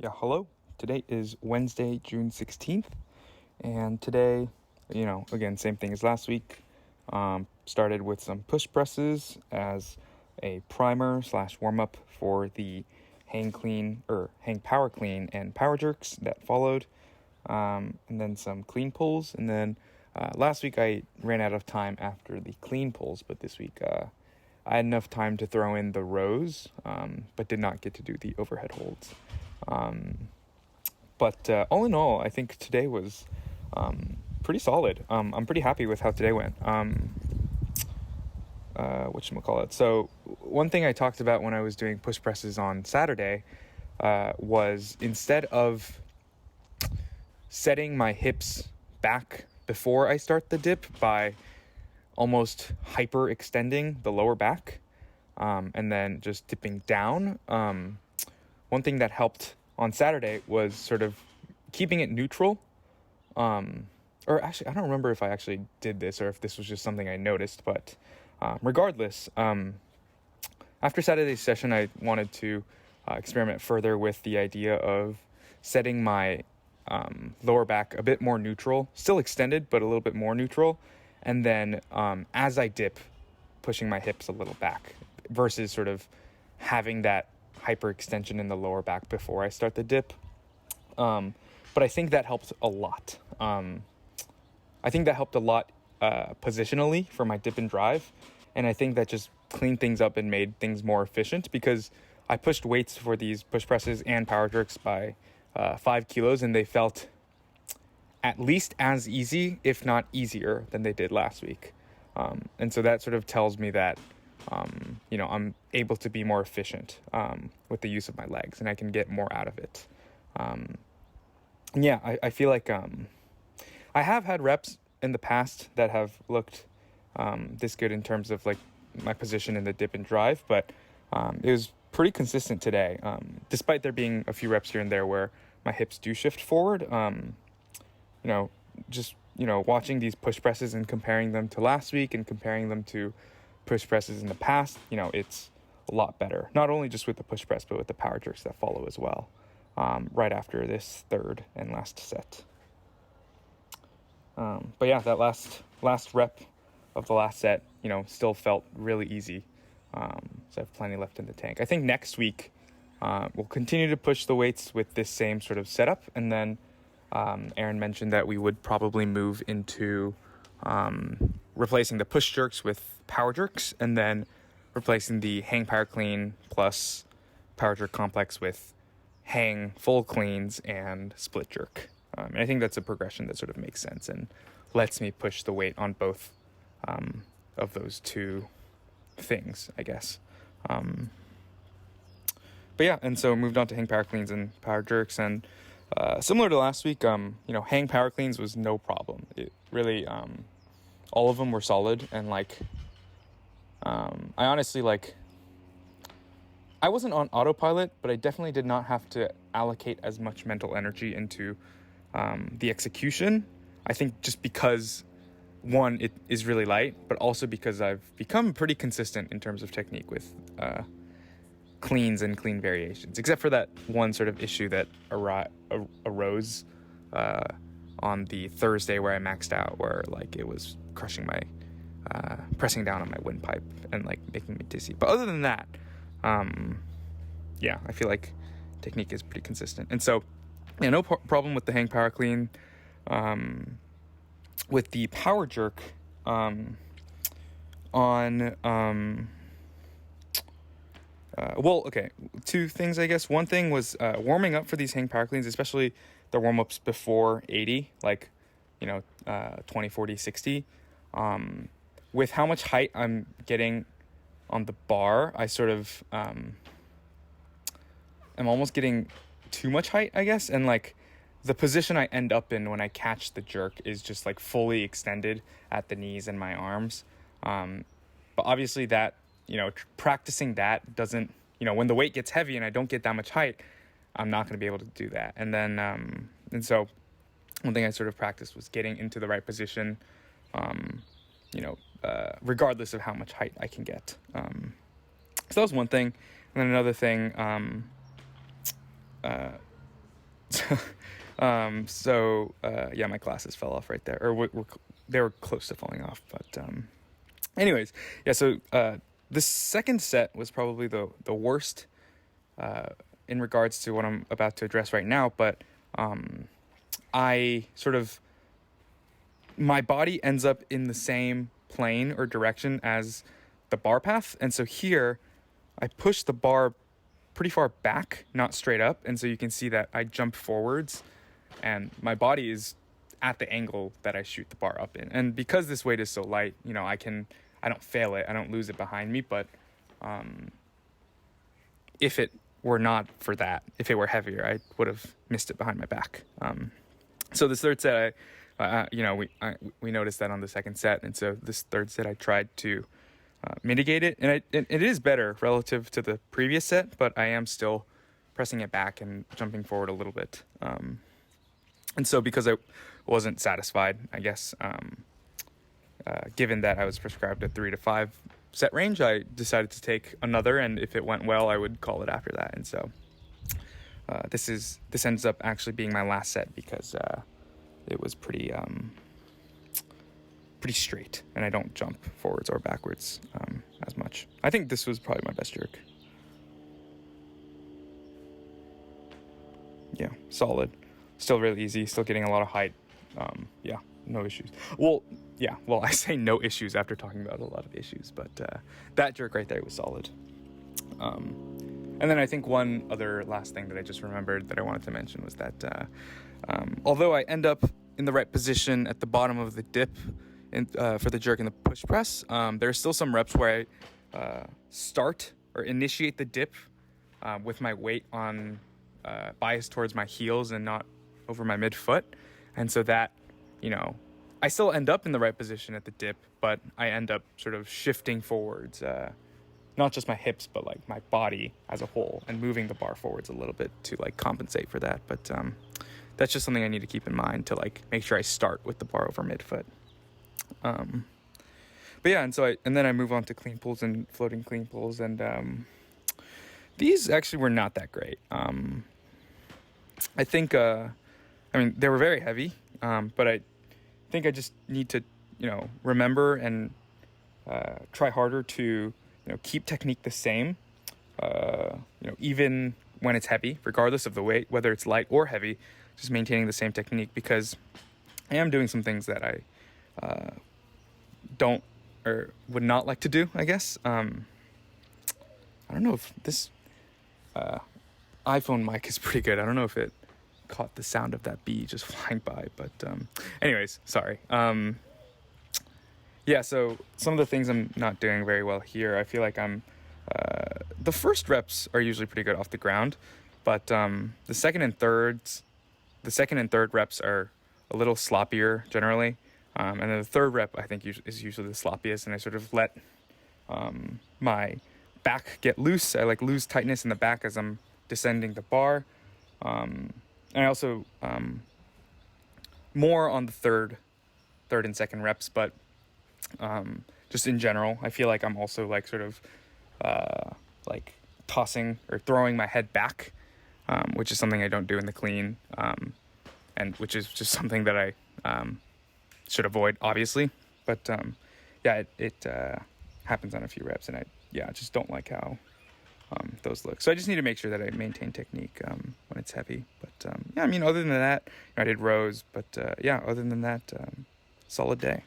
Yeah, hello. Today is Wednesday, June 16th, and today, again, same thing as last week. Started with some push presses as a primer / warm up for the hang power clean and power jerks that followed, and then some clean pulls. And then last week I ran out of time after the clean pulls, but this week I had enough time to throw in the rows, but did not get to do the overhead holds. But all in all, I think today was pretty solid. I'm pretty happy with how today went. Whatchamacallit. So one thing I talked about when I was doing push presses on Saturday was instead of setting my hips back before I start the dip by almost hyper extending the lower back and then just dipping down. One thing that helped on Saturday was sort of keeping it neutral. Or actually, I don't remember if I actually did this or if this was just something I noticed, but regardless, after Saturday's session, I wanted to experiment further with the idea of setting my lower back a bit more neutral, still extended, but a little bit more neutral. And then as I dip, pushing my hips a little back versus sort of having that hyperextension in the lower back before I start the dip. But I think that helped a lot. Positionally for my dip and drive. And I think that just cleaned things up and made things more efficient because I pushed weights for these push presses and power jerks by 5 kilos, and they felt at least as easy, if not easier, than they did last week. And so that sort of tells me that, I'm able to be more efficient with the use of my legs, and I can get more out of it. I feel like I have had reps in the past that have looked this good in terms of like my position in the dip and drive, but it was pretty consistent today, despite there being a few reps here and there where my hips do shift forward. Watching these push presses and comparing them to last week and comparing them to push presses in the past, it's a lot better. Not only just with the push press, but with the power jerks that follow as well, right after this third and last set. That last rep of the last set, still felt really easy. So I have plenty left in the tank. I think next week we'll continue to push the weights with this same sort of setup, and then Aaron mentioned that we would probably move into replacing the push jerks with power jerks, and then replacing the hang power clean plus power jerk complex with hang full cleans and split jerk. And I think that's a progression that sort of makes sense and lets me push the weight on both of those two things, I guess. And so moved on to hang power cleans and power jerks, and similar to last week, hang power cleans was no problem. It really, all of them were solid, and I honestly I wasn't on autopilot, but I definitely did not have to allocate as much mental energy into the execution. I think just because, one, it is really light, but also because I've become pretty consistent in terms of technique with cleans and clean variations, except for that one sort of issue that arose on the Thursday where I maxed out, where it was crushing my pressing down on my windpipe and making me dizzy. But other than that, I feel like technique is pretty consistent. And so no problem with the hang power clean. With the power jerk two things, I guess. One thing was warming up for these hang power cleans, especially the warm-ups before 80, 20, 40, 60. With how much height I'm getting on the bar, I sort of am almost getting too much height, I guess. And the position I end up in when I catch the jerk is just fully extended at the knees and my arms. But obviously that, practicing that doesn't, when the weight gets heavy and I don't get that much height, I'm not going to be able to do that. And then, and so one thing I sort of practiced was getting into the right position, regardless of how much height I can get. So that was one thing. And then another thing, Yeah, my glasses fell off right there, or they were close to falling off. But anyways, yeah. So the second set was probably the worst in regards to what I'm about to address right now. But my body ends up in the same plane or direction as the bar path, and so here I push the bar pretty far back, not straight up, and so you can see that I jump forwards and my body is at the angle that I shoot the bar up in. And because this weight is so light, I don't fail it, I don't lose it behind me. But if it were not for that, if it were heavier, I would have missed it behind my back. So this third set, we noticed that on the second set, and so this third set I tried to mitigate it, and it is better relative to the previous set, but I am still pressing it back and jumping forward a little bit. And so because I wasn't satisfied, I guess, given that I was prescribed a 3 to 5 set range, I decided to take another, and if it went well, I would call it after that. And so this ends up actually being my last set because it was pretty straight, and I don't jump forwards or backwards as much. I think this was probably my best jerk. Yeah, solid. Still really easy, still getting a lot of height. Yeah, no issues. Well, I say no issues after talking about a lot of issues, but that jerk right there was solid. And then I think one other last thing that I just remembered that I wanted to mention was that although I end up in the right position at the bottom of the dip for the jerk and the push press, there's still some reps where I start or initiate the dip with my weight on biased towards my heels and not over my midfoot. And so that, I still end up in the right position at the dip, but I end up sort of shifting forwards, not just my hips, but like my body as a whole, and moving the bar forwards a little bit to like compensate for that. But that's just something I need to keep in mind to like make sure I start with the bar over midfoot. But yeah, and then I move on to clean pulls and floating clean pulls, and these actually were not that great. I think, they were very heavy, but I think I just need to, remember and try harder to, keep technique the same, even when it's heavy, regardless of the weight, whether it's light or heavy, just maintaining the same technique, because I am doing some things that I don't or would not like to do, I guess. I don't know if this iPhone mic is pretty good. I don't know if it caught the sound of that bee just flying by, but anyways, sorry. Yeah, so some of the things I'm not doing very well here, I feel like the first reps are usually pretty good off the ground, but the second and third reps are a little sloppier generally, and then the third rep I think is usually the sloppiest, and I sort of let my back get loose. I like lose tightness in the back as I'm descending the bar, and I also more on the third and second reps, but just in general, I feel like I'm also like sort of like tossing or throwing my head back, which is something I don't do in the clean, and which is just something that I should avoid, obviously. But yeah, it happens on a few reps, and I just don't like how those look. So I just need to make sure that I maintain technique when it's heavy. But other than that, I did rows. But other than that, solid day.